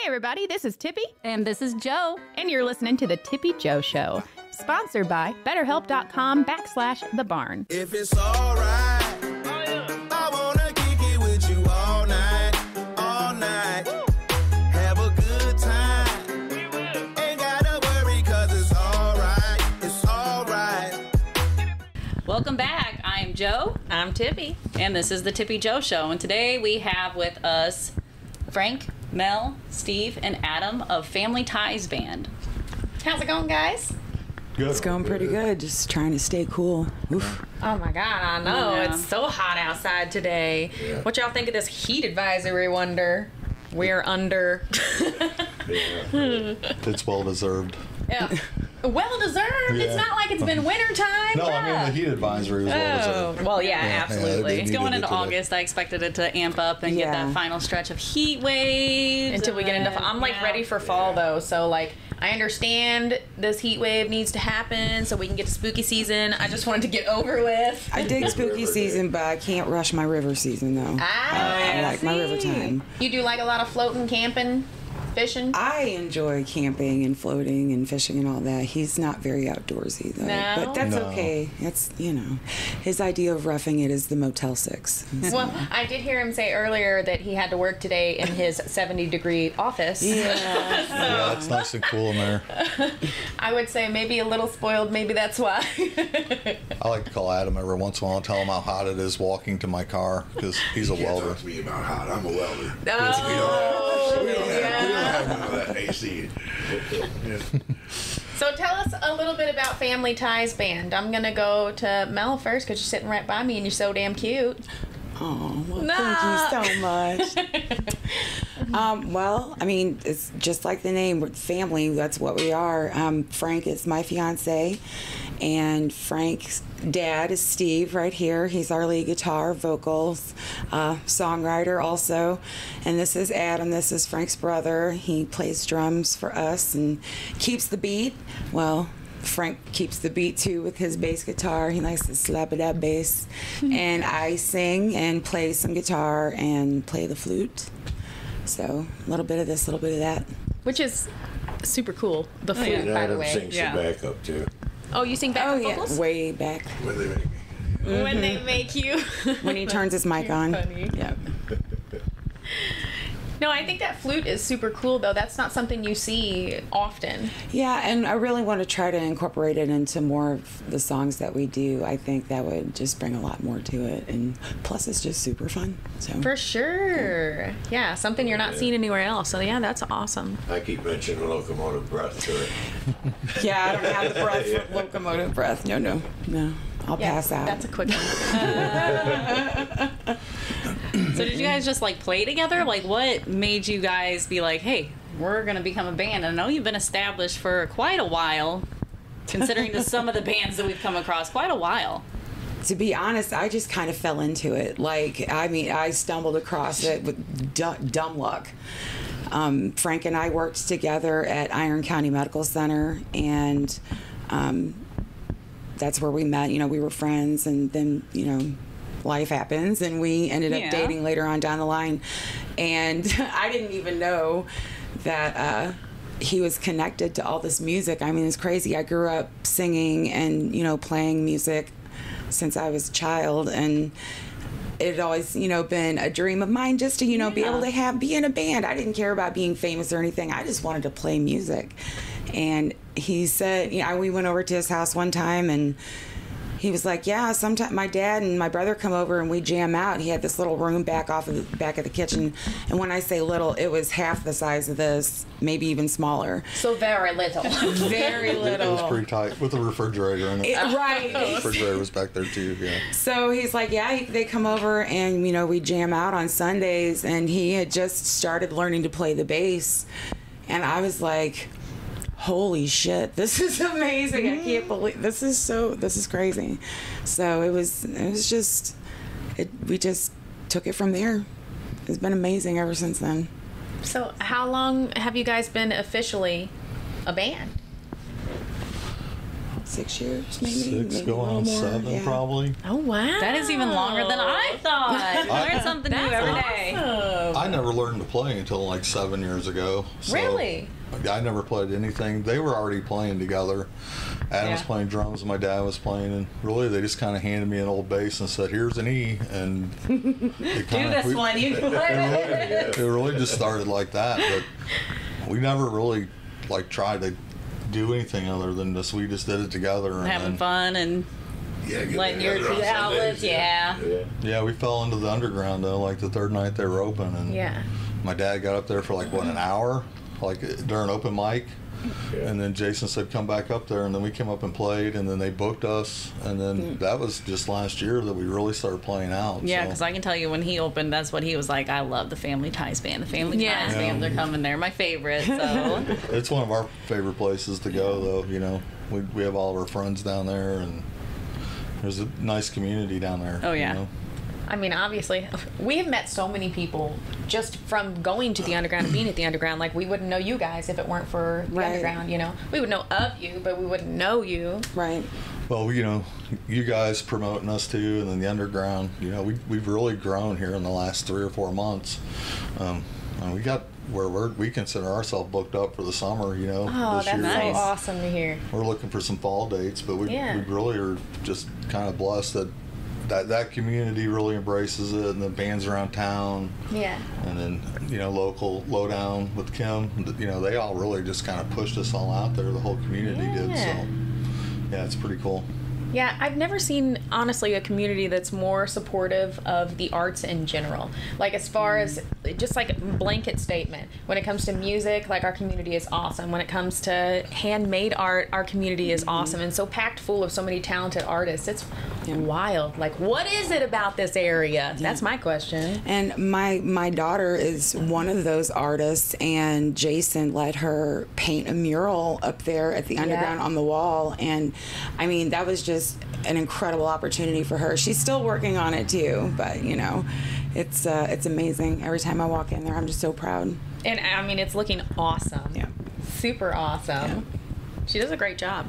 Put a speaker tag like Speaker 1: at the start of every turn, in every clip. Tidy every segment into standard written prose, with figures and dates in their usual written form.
Speaker 1: Hey everybody, this is Tippy.
Speaker 2: And this is Jo.
Speaker 1: And you're listening to the Tippy Jo Show, sponsored by BetterHelp.com/The Barn.
Speaker 3: If it's alright, I wanna kick it with you all night, all night. Have a good time. Ain't gotta worry, cause it's alright.
Speaker 2: Welcome back. I'm Jo.
Speaker 1: I'm Tippy.
Speaker 2: And this is the Tippy Jo Show. And today we have with us Frank, Mel, Steve, and Adam of Family Ties Band.
Speaker 1: How's it going, guys?
Speaker 4: Good.
Speaker 5: It's going pretty good. Just trying to stay cool. Oof.
Speaker 1: Oh my God, I know.
Speaker 2: Yeah.
Speaker 1: It's so hot outside today.
Speaker 4: Yeah.
Speaker 1: What y'all think of this heat advisory wonder we're under?
Speaker 4: It's well deserved.
Speaker 1: Yeah. Well deserved.
Speaker 4: Yeah.
Speaker 1: It's not like it's been winter time.
Speaker 4: No, I mean the heat advisory was well deserved.
Speaker 1: Well, yeah,
Speaker 4: Yeah,
Speaker 1: absolutely.
Speaker 4: they
Speaker 2: It's
Speaker 4: needed
Speaker 2: going
Speaker 4: it
Speaker 2: into
Speaker 4: today.
Speaker 2: August. I expected it to amp up and get
Speaker 5: Yeah.
Speaker 2: that final stretch of heat waves.
Speaker 1: Until we get into fall. I'm like ready for fall though, so like I understand this heat wave needs to happen so we can get to spooky season. I just wanted to get over with.
Speaker 5: I dig spooky season, but I can't rush my river season though. I like my river time.
Speaker 1: You do like a lot of floating, camping, fishing?
Speaker 5: I enjoy camping and floating and fishing and all that. He's not very outdoorsy though.
Speaker 1: No?
Speaker 5: But that's
Speaker 4: No.
Speaker 5: okay. That's, his idea of roughing it is the Motel 6. So-
Speaker 1: Well, I did hear him say earlier that he had to work today in his 70-degree office.
Speaker 5: yeah.
Speaker 4: Yeah, it's nice and cool in there.
Speaker 1: I would say maybe a little spoiled, maybe that's why.
Speaker 4: I like to call Adam every once in a while and tell him how hot it is walking to my car because he's a
Speaker 6: Can't
Speaker 4: welder.
Speaker 6: talk to me about hot. I'm a welder.
Speaker 1: Oh,
Speaker 6: We don't
Speaker 1: yeah.
Speaker 6: have none of that AC.
Speaker 1: So tell us a little bit about Family Ties Band. I'm going to go to Mel first because you're sitting right by me and you're so damn cute.
Speaker 5: Oh, well,
Speaker 1: Nah.
Speaker 5: thank you so much. Well, I mean, it's just like the name, we're family, that's what we are. Frank is my fiance, and Frank's dad is Steve right here. He's our lead guitar, vocals, songwriter also. And this is Adam, this is Frank's brother. He plays drums for us and keeps the beat. Well, Frank keeps the beat too with his bass guitar. He likes to slap it at bass. And I sing and play some guitar and play the flute. So a little bit of this, a little bit of that.
Speaker 1: Which is super cool. The flute,
Speaker 6: And
Speaker 1: by the
Speaker 6: Adam
Speaker 1: way.
Speaker 6: sings
Speaker 2: Yeah.
Speaker 6: some backup too.
Speaker 1: Oh, you sing
Speaker 5: Oh
Speaker 1: backup
Speaker 5: yeah,
Speaker 1: vocals?
Speaker 5: way back
Speaker 6: When they make me.
Speaker 1: When they make you.
Speaker 5: when he turns his mic on.
Speaker 1: Funny.
Speaker 5: Yeah.
Speaker 1: No, I think that flute is super cool, though. That's not something you see often.
Speaker 5: Yeah, and I really want to try to incorporate it into more of the songs that we do. I think that would just bring a lot more to it, and plus it's just super fun. So
Speaker 1: For sure. Yeah, something you're not seeing anywhere else. So, yeah, that's awesome.
Speaker 6: I keep mentioning locomotive breath to it.
Speaker 5: yeah, I don't have the breath for locomotive breath. No. I'll pass out.
Speaker 1: That's a quick one.
Speaker 2: So did you guys just like play together? Like what made you guys be like, hey, we're going to become a band? I know you've been established for quite a while, considering to some of the bands that we've come across, quite a while.
Speaker 5: To be honest, I just kind of fell into it. Like, I mean, I stumbled across it with dumb luck. Frank and I worked together at Iron County Medical Center, and that's where we met. We were friends, and then, life happens, and we ended up
Speaker 2: Yeah.
Speaker 5: dating later on down the line. And I didn't even know that he was connected to all this music. I mean, it's crazy. I grew up singing and, playing music since I was a child, and it had always, been a dream of mine just to, be able to be in a band. I didn't care about being famous or anything. I just wanted to play music. And he said, we went over to his house one time, and he was like, yeah, sometimes my dad and my brother come over and we jam out. He had this little room back of the kitchen. And when I say little, it was half the size of this, maybe even smaller.
Speaker 1: So very little.
Speaker 5: Very
Speaker 4: It was
Speaker 5: little.
Speaker 4: pretty tight with the refrigerator in it.
Speaker 5: Right.
Speaker 4: The refrigerator was back there too, yeah.
Speaker 5: So he's like, yeah, they come over and, we jam out on Sundays. And he had just started learning to play the bass. And I was like, holy shit, this is amazing. I can't believe this is crazy. So it was just, we just took it from there. It's been amazing ever since then.
Speaker 1: So how long have you guys been officially a band?
Speaker 5: 6 years, maybe.
Speaker 4: 6
Speaker 5: maybe a
Speaker 4: going on
Speaker 5: little more.
Speaker 4: 7
Speaker 5: Yeah.
Speaker 4: probably.
Speaker 1: Oh wow.
Speaker 2: That is even longer than I thought. Learn something new every day.
Speaker 1: Awesome.
Speaker 4: I never learned to play until like 7 years ago. So
Speaker 1: Really?
Speaker 4: I never played anything. They were already playing together. Adam was
Speaker 2: Yeah.
Speaker 4: playing drums and my dad was playing, and really they just kind of handed me an old bass and said, "Here's an E," and it
Speaker 2: Do this one. You can play it.
Speaker 4: It really just started like that, but we never really like tried to do anything other than this. We just did it together. And
Speaker 2: Having
Speaker 4: then,
Speaker 2: fun and
Speaker 6: Yeah, get
Speaker 2: letting your
Speaker 6: together on
Speaker 2: outlets.
Speaker 6: Sundays,
Speaker 2: Yeah.
Speaker 4: yeah, we fell into the underground though, like the third night they were open, and
Speaker 1: Yeah.
Speaker 4: my dad got up there for like what, an hour, like during open mic.
Speaker 6: Yeah.
Speaker 4: And then Jason said, "Come back up there," and then we came up and played, and then they booked us, and then that was just last year that we really started playing out.
Speaker 2: Yeah,
Speaker 4: so.
Speaker 2: because I can tell you when he opened, that's what he was like. I love the Family Ties band. The Family
Speaker 1: Yeah.
Speaker 2: Ties
Speaker 4: Yeah.
Speaker 2: bands are coming. They're my favorite. So
Speaker 4: It's one of our favorite places to go, though. You know, we have all of our friends down there, and there's a nice community down there.
Speaker 2: Oh, yeah.
Speaker 4: You know?
Speaker 1: I mean, obviously, we have met so many people just from going to the underground and being at the underground. Like, we wouldn't know you guys if it weren't for the
Speaker 5: Right.
Speaker 1: underground, you know? We would know of you, but we wouldn't know you.
Speaker 5: Right.
Speaker 4: Well, you know, you guys promoting us too, and then the underground. You know, we've really grown here in the last 3 or 4 months. And we got where we consider ourselves booked up for the summer. You know,
Speaker 1: Oh,
Speaker 4: this
Speaker 1: that's
Speaker 4: year.
Speaker 1: so
Speaker 2: Nice.
Speaker 1: awesome to hear.
Speaker 4: We're looking for some fall dates, but we
Speaker 1: Yeah.
Speaker 4: really are just kind of blessed that community really embraces it, and the bands around town,
Speaker 1: Yeah.
Speaker 4: and then, you know, local Lowdown with Kim, you know, they all really just kind of pushed us all out there. The whole community did. So
Speaker 1: Yeah.
Speaker 4: yeah, it's pretty cool.
Speaker 1: Yeah, I've never seen, honestly, a community that's more supportive of the arts in general. Like, as far as just like a blanket statement, when it comes to music, like, our community is awesome. When it comes to handmade art, our community is awesome and so packed full of so many talented artists. It's wild. Like, what is it about this area? That's my question.
Speaker 5: And my daughter is one of those artists, and Jason let her paint a mural up there at the underground on the wall, and I mean, that was just an incredible opportunity for her. She's still working on it too, but you know, it's amazing. Every time I walk in there, I'm just so proud.
Speaker 1: And I mean, it's looking awesome.
Speaker 5: Yeah.
Speaker 1: Super awesome. She does a great job.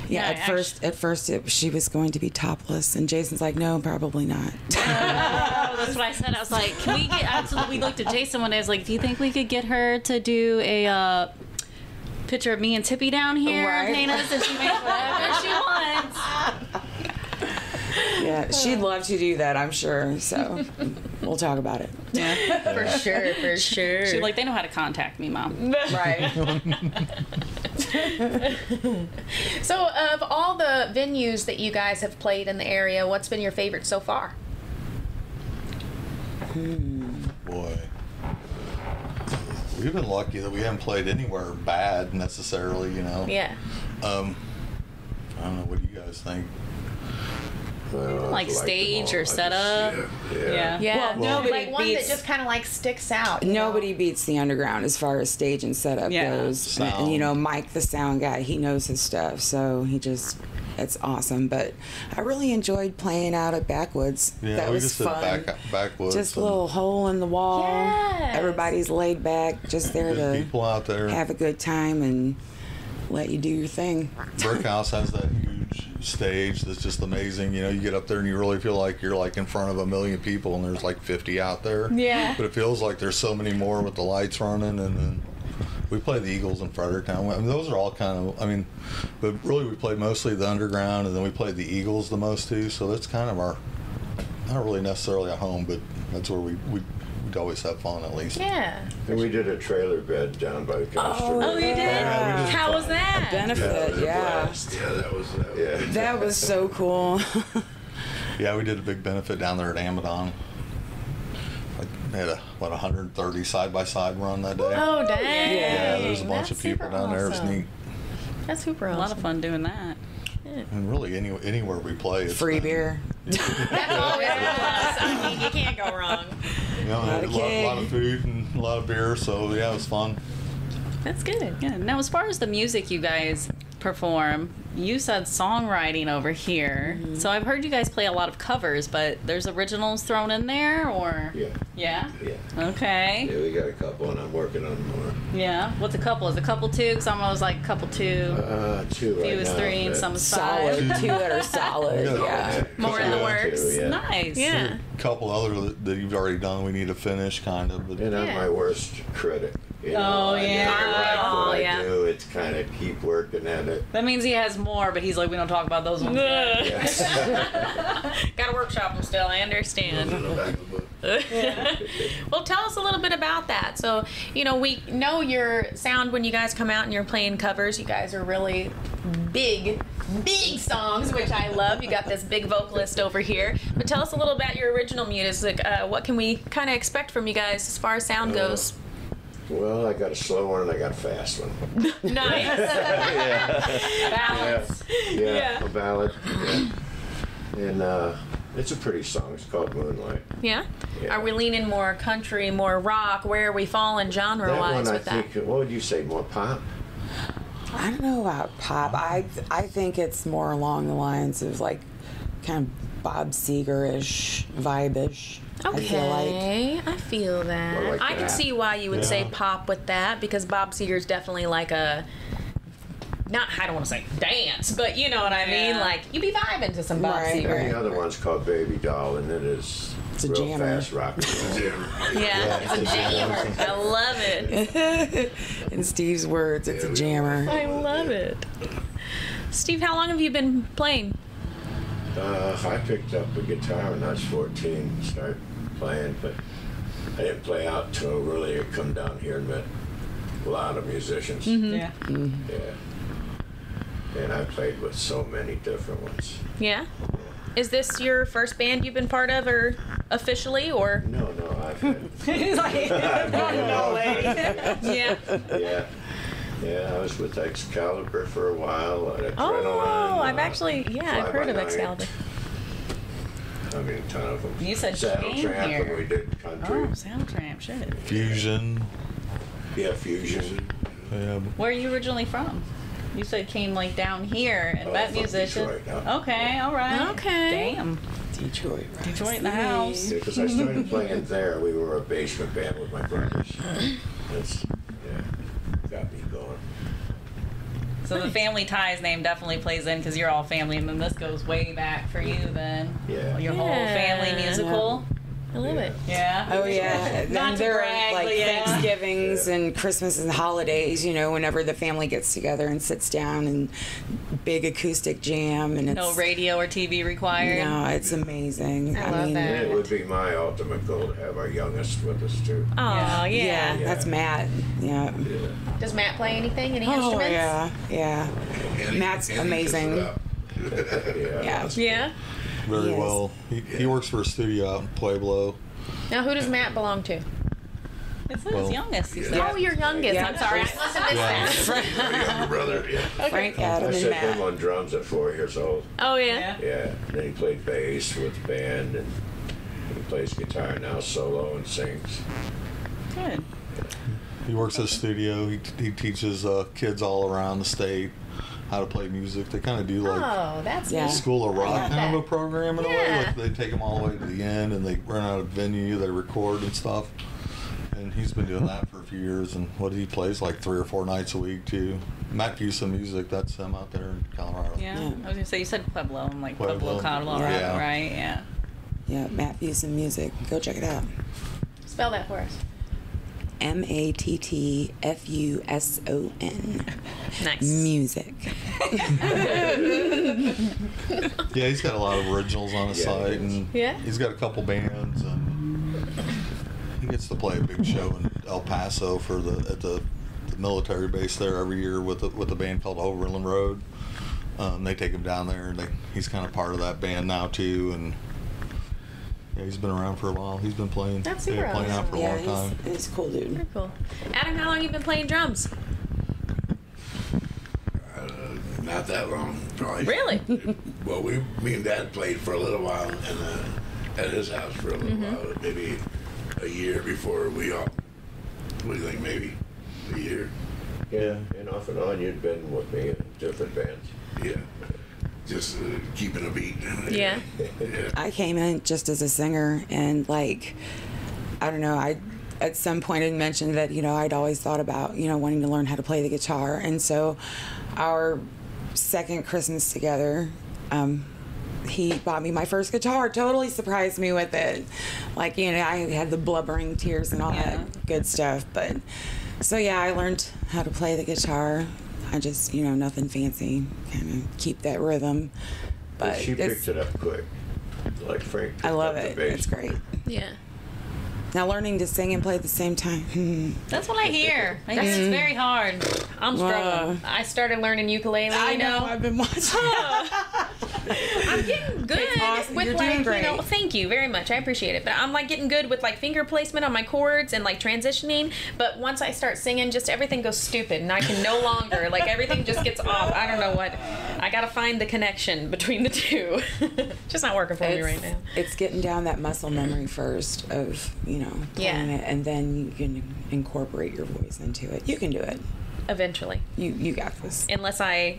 Speaker 5: Yeah,
Speaker 2: Yeah,
Speaker 5: at first she was going to be topless, and Jason's like, no, probably not.
Speaker 2: oh, that's what I said. I was like, can we get? Absolutely. We looked at Jason one day. I was like, do you think we could get her to do a picture of me and Tippy down here
Speaker 5: Right.
Speaker 2: and paint us, and she makes whatever she wants.
Speaker 5: Yeah, she'd love to do that, I'm sure. So we'll talk about it.
Speaker 2: Yeah.
Speaker 1: For sure, for sure.
Speaker 2: She's like, they know how to contact me, Mom.
Speaker 5: Right.
Speaker 1: So, of all the venues that you guys have played in the area, what's been your favorite so far?
Speaker 4: Boy, we've been lucky that we haven't played anywhere bad necessarily. You know.
Speaker 1: Yeah.
Speaker 4: I don't know. What do you guys think?
Speaker 2: Like
Speaker 6: them
Speaker 2: stage
Speaker 6: all.
Speaker 2: or
Speaker 6: I just-
Speaker 2: setup.
Speaker 6: Yeah.
Speaker 1: Yeah.
Speaker 5: Well, nobody
Speaker 1: like one that
Speaker 5: beats-
Speaker 1: just kind of like sticks out. you know?
Speaker 5: Nobody beats the underground as far as stage and setup
Speaker 2: Yeah.
Speaker 5: goes.
Speaker 4: Sound.
Speaker 5: And, you know, Mike, the sound guy, he knows his stuff, so it's awesome. But I really enjoyed playing out at Backwoods.
Speaker 4: Yeah,
Speaker 5: that
Speaker 4: we
Speaker 5: was
Speaker 4: just
Speaker 5: fun.
Speaker 4: did backwoods.
Speaker 5: Just a
Speaker 4: and
Speaker 5: little hole in the wall.
Speaker 1: Yes.
Speaker 5: Everybody's laid back, just there
Speaker 4: good
Speaker 5: to
Speaker 4: people out there.
Speaker 5: have a good time and let you do your thing.
Speaker 4: Brick House has that huge stage that's just amazing. You know, you get up there and you really feel like you're like in front of 1 million people, and there's like 50 out there.
Speaker 1: Yeah.
Speaker 4: But it feels like there's so many more with the lights running, and then we play the Eagles in Fredericktown. I mean, those are all kind of, but really we played mostly the underground, and then we played the Eagles the most too. So that's kind of our, not really necessarily a home, but that's where we'd always have fun at least.
Speaker 1: Yeah.
Speaker 6: And we did a trailer bed down by the Costa River.
Speaker 1: Oh, you did?
Speaker 4: Yeah, we just-
Speaker 1: How was that?
Speaker 5: Benefit, yeah.
Speaker 6: Yeah, that was yeah.
Speaker 5: That was so cool.
Speaker 4: Yeah, we did a big benefit down there at Amadon. Like, they had a 130 side-by-side run that day.
Speaker 1: Oh, dang.
Speaker 4: Yeah, there's a bunch
Speaker 1: That's
Speaker 4: of people
Speaker 1: super
Speaker 4: down there. It was
Speaker 1: awesome.
Speaker 4: neat.
Speaker 1: That's super
Speaker 2: A
Speaker 1: awesome.
Speaker 2: lot of fun doing that.
Speaker 4: And really, anywhere we play, it's
Speaker 5: Free
Speaker 4: been-
Speaker 5: beer.
Speaker 1: That's always a plus. I mean, you can't go wrong.
Speaker 4: You know,
Speaker 5: Lot
Speaker 4: a
Speaker 5: of
Speaker 4: lot
Speaker 5: cake.
Speaker 4: of food and a lot of beer. So yeah, it was fun.
Speaker 1: That's good.
Speaker 2: Yeah. Now, as far as the music you guys perform, you said songwriting over here. So I've heard you guys play a lot of covers, but there's originals thrown in there, or?
Speaker 6: Yeah.
Speaker 2: Yeah?
Speaker 6: Yeah.
Speaker 2: Okay.
Speaker 6: Yeah, we got a couple, and I'm working on more.
Speaker 2: Yeah. What's a couple? Is a couple two? Because I'm always like couple two.
Speaker 6: Two right
Speaker 2: Few is
Speaker 6: now,
Speaker 2: three and
Speaker 6: but-
Speaker 2: some is
Speaker 5: Solid.
Speaker 2: five.
Speaker 5: Two that are solid. Yeah.
Speaker 1: More in the works.
Speaker 6: Two, yeah.
Speaker 2: Nice.
Speaker 1: Yeah.
Speaker 4: A couple other that you've already done. We need to finish, kind of. But
Speaker 6: And I'm
Speaker 1: Yeah.
Speaker 6: my worst critic. You
Speaker 2: Oh,
Speaker 6: know, I
Speaker 2: yeah.
Speaker 6: never like
Speaker 1: Oh,
Speaker 6: what
Speaker 1: yeah.
Speaker 6: I do. It's kind of keep working at it.
Speaker 2: That means he has more, but he's like, we don't talk about those ones.
Speaker 1: Gotta workshop them still, I understand. Well, tell us a little bit about that. So, you know, we know your sound when you guys come out and you're playing covers. You guys are really big songs, which I love. You got this big vocalist over here. But tell us a little about your original music. What can we kind of expect from you guys as far as sound goes?
Speaker 6: Well, I got a slow one and I got a fast one.
Speaker 1: Nice. Balance.
Speaker 6: Yeah, a ballad. Yeah. And it's a pretty song. It's called Moonlight.
Speaker 1: Yeah?
Speaker 6: Yeah.
Speaker 1: Are we leaning more country, more rock? Where are we falling
Speaker 6: That
Speaker 1: genre-wise
Speaker 6: one, I
Speaker 1: with that?
Speaker 6: think, what would you say, more pop?
Speaker 5: I don't know about pop. I think it's more along the lines of like kind of Bob Seger-ish, vibe-ish. I feel like.
Speaker 1: Okay, I feel that.
Speaker 6: Well, like
Speaker 1: I can
Speaker 6: that.
Speaker 1: see why you would say
Speaker 4: Yeah.
Speaker 1: pop with that, because Bob Seger's definitely like a, not, I don't want to say dance, but you know what I mean?
Speaker 2: Yeah.
Speaker 1: Like, you be vibing to some Bob
Speaker 5: Right,
Speaker 1: Seger.
Speaker 6: And the other one's called Baby Doll, and it is
Speaker 5: It's a
Speaker 6: real
Speaker 5: jammer.
Speaker 6: fast rock and roll.
Speaker 1: Yeah, it's a jammer. I love it.
Speaker 5: In Steve's words, it's a jammer.
Speaker 1: I love it. Steve, how long have you been playing?
Speaker 6: I picked up a guitar when I was 14, started playing, but I didn't play out till really I come down here and met a lot of musicians.
Speaker 2: Yeah.
Speaker 6: Yeah. And I played with so many different ones.
Speaker 1: Yeah? Is this your first band you've been part of, or officially, or?
Speaker 6: No, I've had.
Speaker 2: He's like, no way.
Speaker 1: Yeah.
Speaker 6: Yeah, I was with Excalibur for a while. Adrenaline,
Speaker 1: Oh, I've actually, I've heard of
Speaker 6: Fly By Night.
Speaker 1: Excalibur.
Speaker 6: I mean, a ton of them.
Speaker 2: You said
Speaker 6: Saddle
Speaker 2: Shane
Speaker 6: Tramp,
Speaker 2: here.
Speaker 6: and we did country.
Speaker 2: Oh, Sound Tramp, shit.
Speaker 4: Fusion.
Speaker 6: Yeah, fusion.
Speaker 4: Yeah.
Speaker 2: Where are you originally from? You said came like down here and met
Speaker 6: from
Speaker 2: musicians.
Speaker 6: Detroit, yeah.
Speaker 2: Okay, all right.
Speaker 1: Okay.
Speaker 2: Damn.
Speaker 5: Detroit. Right?
Speaker 2: Detroit in the house.
Speaker 6: Because I started playing there, we were a basement band with my brothers. That's, got me going.
Speaker 2: So the family ties name definitely plays in because you're all family, and then this goes way back for you then.
Speaker 6: Yeah.
Speaker 2: Your whole
Speaker 1: Yeah.
Speaker 2: family musical.
Speaker 1: I love it.
Speaker 2: Yeah.
Speaker 5: Oh yeah,
Speaker 2: Not
Speaker 5: and
Speaker 2: to
Speaker 5: there
Speaker 2: brag,
Speaker 5: are like
Speaker 2: but yeah.
Speaker 5: Thanksgivings and Christmas and holidays. You know, whenever the family gets together and sits down and big acoustic jam, and it's
Speaker 2: No radio or TV required.
Speaker 5: No, it's amazing.
Speaker 1: I love that.
Speaker 6: And it would be my ultimate goal to have our youngest with us too.
Speaker 1: Oh,
Speaker 5: Yeah,
Speaker 1: yeah.
Speaker 5: that's Matt. Yeah.
Speaker 1: Does Matt play anything? Any
Speaker 5: Oh
Speaker 1: instruments?
Speaker 5: yeah. Matt's amazing. Yeah.
Speaker 1: Yeah.
Speaker 4: Very
Speaker 5: Yes.
Speaker 4: well. He works for a studio out in Pueblo.
Speaker 1: Now, who does Matt belong to?
Speaker 2: It's his
Speaker 4: Well,
Speaker 2: youngest. He said.
Speaker 1: Oh, your youngest.
Speaker 5: Yeah.
Speaker 1: I'm sorry. I must have missed that.
Speaker 6: My younger brother, yeah.
Speaker 5: Frank,
Speaker 6: I
Speaker 5: Adam, and
Speaker 6: set him
Speaker 5: Matt.
Speaker 6: on drums at 4 years old.
Speaker 1: Oh, yeah.
Speaker 2: Yeah.
Speaker 6: Yeah. And then he played bass with the band, and he plays guitar now solo and sings.
Speaker 2: Good.
Speaker 4: He works at a studio. He teaches kids all around the state how to play music. They kind of do like
Speaker 1: Oh, that's
Speaker 5: Yeah.
Speaker 1: neat.
Speaker 4: School of
Speaker 1: I
Speaker 4: Rock
Speaker 1: love
Speaker 4: kind
Speaker 1: that.
Speaker 4: of a program in a way.
Speaker 1: Yeah.
Speaker 4: Like they take them all the way to the end, and they run out of venue. They record and stuff. And he's been doing that for a few years. And what he plays like 3 or 4 nights a week too. Matt Fusa Music. That's him out there in Colorado.
Speaker 2: Yeah. I was gonna say you said Pueblo. I'm like
Speaker 4: Pueblo.
Speaker 2: Pueblo, Colorado,
Speaker 4: Yeah.
Speaker 2: right? Yeah.
Speaker 5: Yeah, Matt Fuson Music. Go check it out.
Speaker 1: Spell that for us.
Speaker 5: MattFuson.
Speaker 1: Nice.
Speaker 5: Music.
Speaker 4: Yeah, he's got a lot of originals on his
Speaker 6: Yeah,
Speaker 4: site,
Speaker 6: he
Speaker 4: and
Speaker 1: Yeah.
Speaker 4: he's got a couple bands, and he gets to play a big show in El Paso for at the military base there every year with a band called Overland Road. They take him down there, and he's kind of part of that band now too, and yeah, he's been around for a while. He's been playing,
Speaker 1: That's super
Speaker 4: playing out for a
Speaker 5: Yeah,
Speaker 4: long time.
Speaker 5: he's a cool dude.
Speaker 1: Very cool. Adam, how long have you been playing drums?
Speaker 7: Not that long, probably.
Speaker 1: Really?
Speaker 7: Well, me and Dad played for a little while, and at his house for a little while, maybe a year before we think maybe a year.
Speaker 6: Yeah, and off and on, you'd been with me in different bands.
Speaker 7: Yeah. Just keeping a beat.
Speaker 1: Yeah.
Speaker 7: Yeah.
Speaker 5: I came in just as a singer, and like, I don't know, I at some point had mentioned that, I'd always thought about, wanting to learn how to play the guitar. And so our second Christmas together, he bought me my first guitar, totally surprised me with it. Like, I had the blubbering tears and all that good stuff. But so yeah, I learned how to play the guitar. I just, nothing fancy, kind of keep that rhythm. But
Speaker 6: She picked it up quick. Like Frank picked
Speaker 5: I love
Speaker 6: up the
Speaker 5: it.
Speaker 6: bass.
Speaker 5: It's great.
Speaker 1: Yeah.
Speaker 5: Now learning to sing and play at the same time.
Speaker 2: That's what I hear. I hear it's very hard.
Speaker 1: I'm struggling. I started learning ukulele.
Speaker 5: I know. I've been watching.
Speaker 1: I'm getting good
Speaker 5: It's awesome.
Speaker 1: with
Speaker 5: You're
Speaker 1: like,
Speaker 5: doing great.
Speaker 1: thank you very much. I appreciate it. But I'm like getting good with like finger placement on my chords and like transitioning. But once I start singing, just everything goes stupid and I can no longer, like everything just gets off. I don't know what. I got to find the connection between the two. Just not working for me right now.
Speaker 5: It's getting down that muscle memory first of, playing it, and then you can incorporate your voice into it. You can do it.
Speaker 1: Eventually.
Speaker 5: You got this.
Speaker 1: Unless I,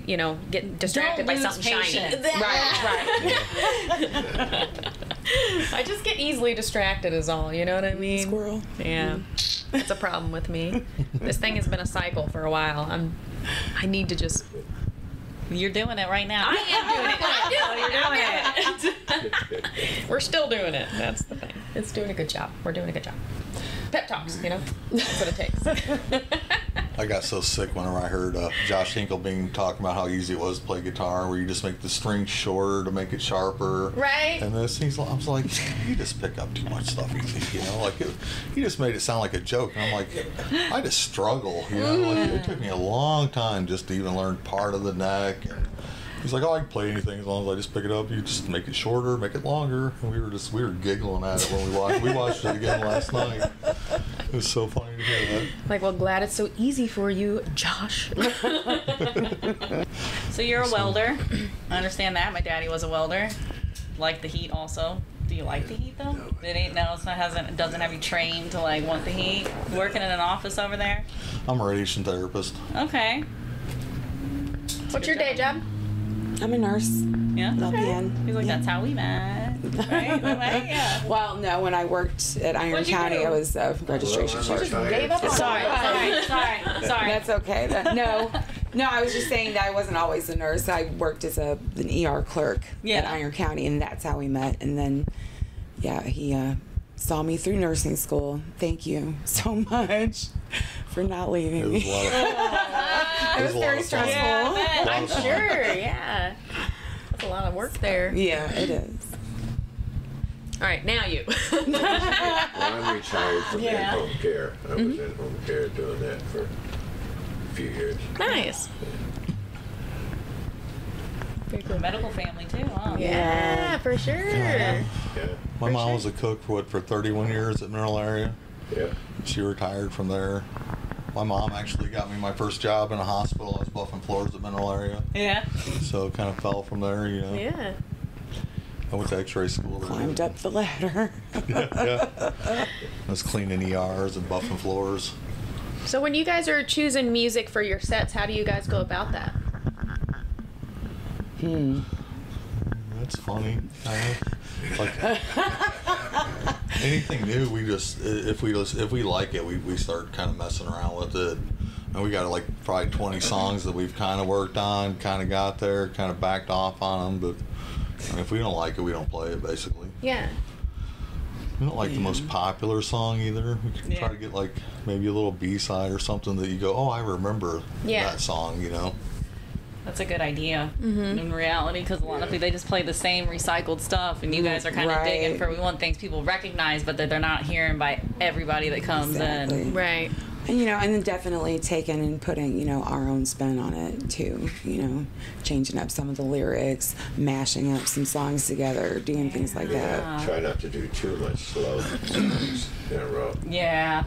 Speaker 1: get distracted by
Speaker 2: Don't lose
Speaker 1: something shiny.
Speaker 2: patience.
Speaker 5: Right.
Speaker 1: I just get easily distracted is all, you know what I mean?
Speaker 5: Squirrel.
Speaker 1: Yeah. That's a problem with me. This thing has been a cycle for a while. I need to just...
Speaker 2: You're doing it right now.
Speaker 1: I am doing it. I'm doing it. We're still doing it. That's the thing. It's doing a good job. We're doing a good job. Pep talks, That's what it takes.
Speaker 4: I got so sick whenever I heard Josh Hinkle talking about how easy it was to play guitar, where you just make the string shorter to make it sharper.
Speaker 1: Right.
Speaker 4: And this, I was like, you just pick up too much stuff easy, he just made it sound like a joke. And I'm like, I just struggle, like it took me a long time just to even learn part of the neck. And he's like, I can play anything as long as I just pick it up. You just make it shorter, make it longer. And we were giggling at it when we watched it again last night. It was so funny to hear that.
Speaker 1: Like, well, glad it's so easy for you, Josh.
Speaker 2: So you're a welder. I understand that. My daddy was a welder. Like the heat also. Do you like the heat though? It doesn't have you trained to like want the heat. Working in an office over there.
Speaker 4: I'm a radiation therapist.
Speaker 2: Okay.
Speaker 1: What's your day job?
Speaker 5: I'm a nurse.
Speaker 2: Yeah.
Speaker 5: LPN.
Speaker 2: He's like, that's how we met. Right? Right? Yeah.
Speaker 5: Well, no, when I worked at Iron
Speaker 2: What'd you
Speaker 5: County,
Speaker 2: do?
Speaker 5: I was a registration clerk.
Speaker 1: Gave up on
Speaker 2: Sorry.
Speaker 5: That's okay. No, I was just saying that I wasn't always a nurse. I worked as an ER clerk at Iron County, and that's how we met. And then, he saw me through nursing school. Thank you so much for not leaving
Speaker 4: It was a
Speaker 5: me.
Speaker 4: lot of
Speaker 5: It was very stressful.
Speaker 1: Yeah, I'm sure, yeah. That's a lot of work there.
Speaker 5: Yeah, it is.
Speaker 1: All right, now you.
Speaker 6: Well, I'm retired from in-home care. I was in home care doing that for a few years.
Speaker 1: Nice.
Speaker 2: Very cool. Medical family too, huh?
Speaker 1: Yeah, for sure.
Speaker 6: Yeah.
Speaker 4: My mom was a cook for 31 years at Mineral Area.
Speaker 6: Yeah.
Speaker 4: She retired from there. My mom actually got me my first job in a hospital. I was buffing floors at Mineral Area.
Speaker 2: Yeah.
Speaker 4: So it kind of fell from there,
Speaker 1: Yeah.
Speaker 4: I went to x-ray school.
Speaker 5: Climbed up the ladder.
Speaker 4: Yeah. I was cleaning ERs and buffing floors.
Speaker 1: So when you guys are choosing music for your sets, how do you guys go about that?
Speaker 4: That's funny. Like anything new, we just if we like it, we start kind of messing around with it. And we got like probably 20 songs that we've kind of worked on, kind of got there, kind of backed off on them. But if we don't like it, we don't play it. Basically,
Speaker 1: Yeah.
Speaker 4: we don't like the most popular song either. We can try to get like maybe a little B-side or something that you go, oh, I remember that song.
Speaker 2: That's a good idea in reality, because a lot of people, they just play the same recycled stuff, and you guys are kind of digging for, we want things people recognize, but that they're not hearing by everybody that comes in.
Speaker 1: Right.
Speaker 5: And and then definitely taking and putting, our own spin on it too. Changing up some of the lyrics, mashing up some songs together, doing things like that.
Speaker 6: Try not to do too much slow songs in a row.
Speaker 2: Yeah.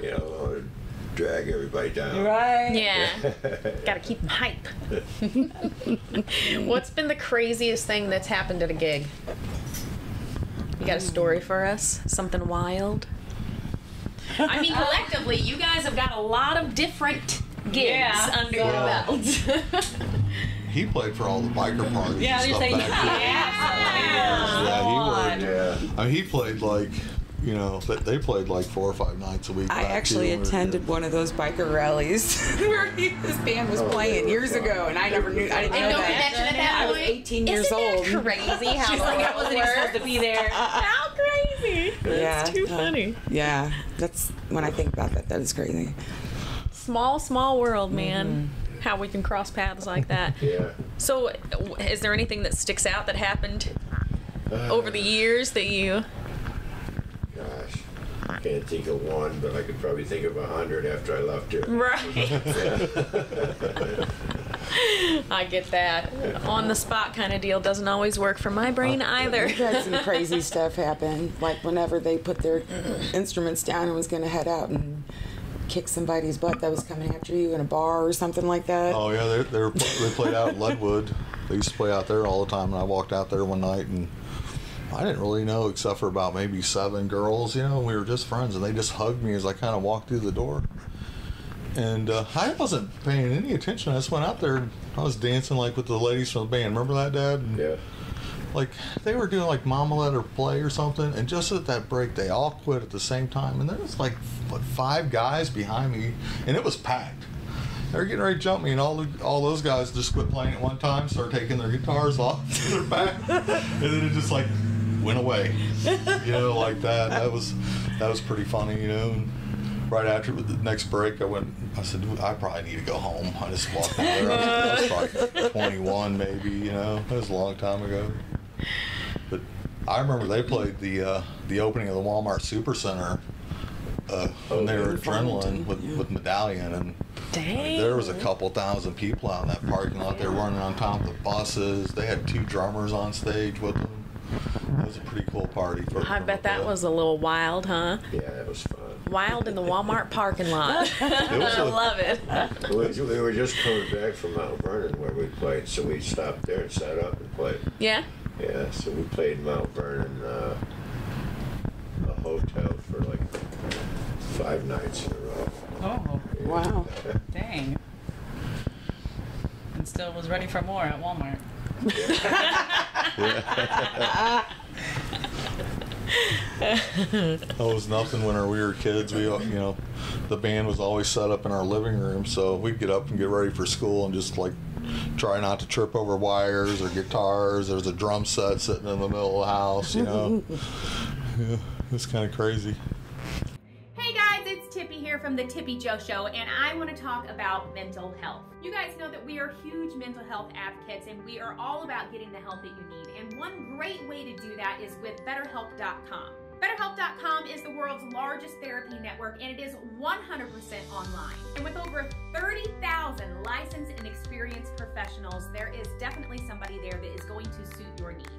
Speaker 6: Drag everybody down.
Speaker 5: Right.
Speaker 1: Yeah. Gotta keep them hype. What's been the craziest thing that's happened at a gig? You got a story for us? Something wild? I mean, collectively, you guys have got a lot of different gigs under your belt.
Speaker 4: He played for all the biker parties.
Speaker 2: Yeah,
Speaker 4: and
Speaker 2: you're
Speaker 4: stuff
Speaker 2: saying,
Speaker 4: back then. Yeah, he worked.
Speaker 6: Yeah.
Speaker 4: I mean, he played like, you know, they played like 4 or 5 nights a week.
Speaker 5: I
Speaker 4: back
Speaker 5: actually
Speaker 4: then.
Speaker 5: attended one of those biker rallies where his band was playing years ago, and I never knew. I didn't know
Speaker 1: no
Speaker 5: that.
Speaker 1: connection at that
Speaker 5: I was
Speaker 1: point?
Speaker 5: 18 years
Speaker 1: Isn't
Speaker 5: old.
Speaker 1: that crazy how
Speaker 2: She's like, I wasn't even supposed to be there.
Speaker 1: How crazy. That's too funny.
Speaker 5: Yeah, that's when I think about that. That is crazy.
Speaker 1: Small world, man. How we can cross paths like that.
Speaker 6: Yeah.
Speaker 1: So, is there anything that sticks out that happened over the years that you...
Speaker 6: Gosh, I can't think of one, but I could probably think of 100 after I left here.
Speaker 1: Right. I get that. On the spot kind of deal doesn't always work for my brain either.
Speaker 5: We've had some crazy stuff happen, like whenever they put their instruments down and was going to head out and kick somebody's butt that was coming after you in a bar or something like that.
Speaker 4: Oh yeah, they played out in Leadwood. They used to play out there all the time, and I walked out there one night and I didn't really know except for about maybe 7 girls, you know, we were just friends, and they just hugged me as I kind of walked through the door. And I wasn't paying any attention. I just went out there and I was dancing like with the ladies from the band. Remember that, Dad? And,
Speaker 6: Yeah.
Speaker 4: like they were doing like Mama Let Her Play or something, and just at that break they all quit at the same time, and there was like 5 guys behind me, and it was packed. They were getting ready to jump me, and all those guys just quit playing at one time, started taking their guitars off their back, and then it just like went away, you know, like that. That was pretty funny, you know. And right after the next break, I said, I probably need to go home. I just walked out there. I was probably 21 maybe, you know. That was a long time ago. But I remember they played the opening of the Walmart Supercenter when they were at Adrenaline with Medallion, and
Speaker 1: Dang.
Speaker 4: there was a couple thousand people out in that parking lot. They were running on top of the buses. They had 2 drummers on stage with them. It was a pretty cool party.
Speaker 1: I bet that was a little wild, huh?
Speaker 6: Yeah, it was fun.
Speaker 1: Wild in the Walmart parking lot. I love it.
Speaker 6: We were just coming back from Mount Vernon where we played, so we stopped there and sat up and played.
Speaker 1: Yeah?
Speaker 6: Yeah, so we played Mount Vernon, a hotel for like 5 nights in a row.
Speaker 2: Oh,
Speaker 5: Wow.
Speaker 2: dang. And still was ready for more at Walmart.
Speaker 4: That was nothing when we were kids. We, you know, the band was always set up in our living room, so we'd get up and get ready for school and just like try not to trip over wires or guitars. There was a drum set sitting in the middle of the house, you know. Yeah, it's kind of crazy.
Speaker 8: Hey guys, it's Tippy here from the Tippy Jo Show, and I want to talk about mental health. You guys know that we are huge mental health advocates, and we are all about getting the help that you need. And one great way to do that is with BetterHelp.com. BetterHelp.com is the world's largest therapy network, and it is 100% online. And with over 30,000 licensed and experienced professionals, there is definitely somebody there that is going to suit your needs.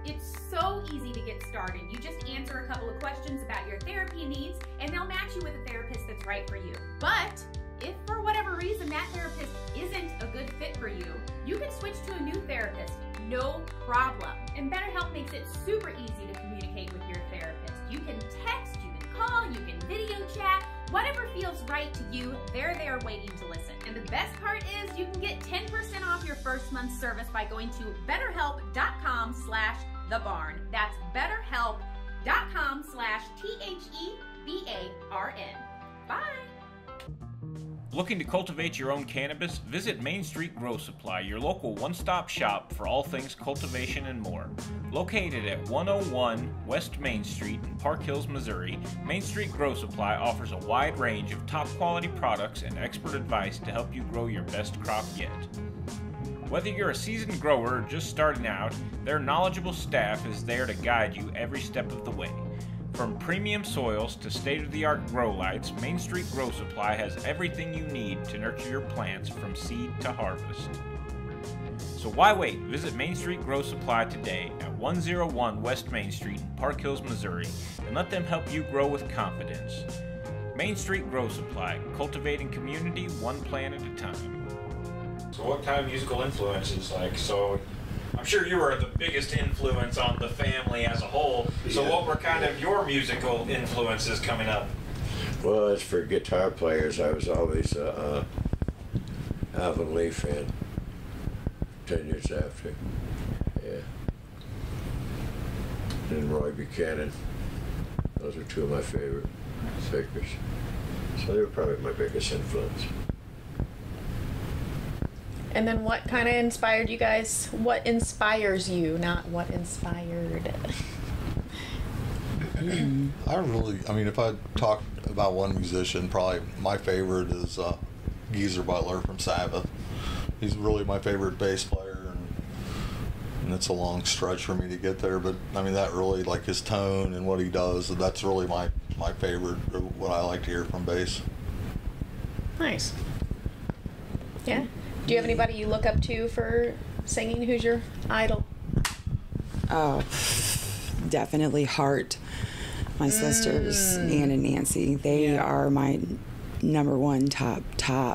Speaker 8: It's so easy to get started. You just answer a couple of questions about your therapy needs, and they'll match you with a therapist that's right for you. But if for whatever reason that therapist isn't a good fit for you, you can switch to a new therapist, no problem. And BetterHelp makes it super easy to communicate with your therapist. You can text, you can call, you can video chat, whatever feels right to you, they're there waiting to listen. And the best part is you can get 10% off your first month's service by going to betterhelp.com/thebarn. That's betterhelp.com/THEBARN. Bye.
Speaker 9: Looking to cultivate your own cannabis? Visit Main Street Grow Supply, your local one-stop shop for all things cultivation and more. Located at 101 West Main Street in Park Hills, Missouri, Main Street Grow Supply offers a wide range of top-quality products and expert advice to help you grow your best crop yet. Whether you're a seasoned grower or just starting out, their knowledgeable staff is there to guide you every step of the way. From premium soils to state-of-the-art grow lights, Main Street Grow Supply has everything you need to nurture your plants from seed to harvest. So why wait? Visit Main Street Grow Supply today at 101 West Main Street in Park Hills, Missouri, and let them help you grow with confidence. Main Street Grow Supply, cultivating community one plant at a time.
Speaker 10: So what kind of musical influences, like, so I'm sure you were the biggest influence on the family as a whole, so what were kind of your musical influences coming up?
Speaker 6: Well, as for guitar players, I was always Alvin Lee fan. 10 years after. Yeah. And Roy Buchanan. Those are two of my favorite figures. So they were probably my biggest influence.
Speaker 1: And then what kind of inspired you guys? What inspires you, not what inspired?
Speaker 4: I mean, if I talk about one musician, probably my favorite is Geezer Butler from Sabbath. He's really my favorite bass player, and it's a long stretch for me to get there, but I mean, that really, like his tone and what he does, that's really my favorite, what I like to hear from bass.
Speaker 1: Nice. Yeah. Do you have anybody you look up to for singing? Who's your idol?
Speaker 5: Oh, definitely Hart. My sisters, Ann and Nancy, they are my number one, top